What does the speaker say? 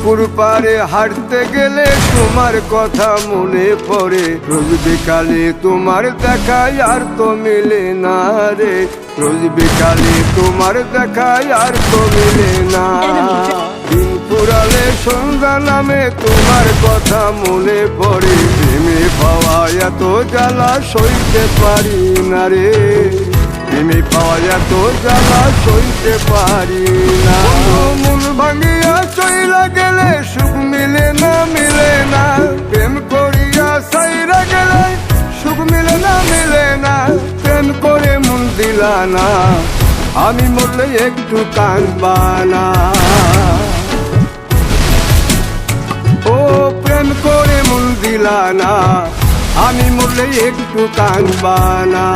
পুকুর পাড়ে হাঁটতে গেলে তোমার কথা মনে পড়ে, রোজ বিকালে তোমার দেখায় আর তো মিলে না রে, রোজ বিকালে তোমার দেখায় আর তো মিলে না। দিন ফুরালে সন্ধ্যা নামে তোমার কথা মনে পড়ে, প্রেমে পাওয়া এত জ্বালা সইতে পারি না রে, প্রেমে পাওয়া এত জ্বালা সইতে পারি না। মন ভাঙিয়া চইলা গেলে সুখ মিলে না, মিলে না, প্রেম করিয়া সাইরা গেলে সুখ মিলে না, মিলে না, প্রেম করে মন দিলা না, আমি মরলে একটু কাঁদবা না। ও প্রেম করে মন দিলা না, আমি মরলে একটু কাঁদবা না।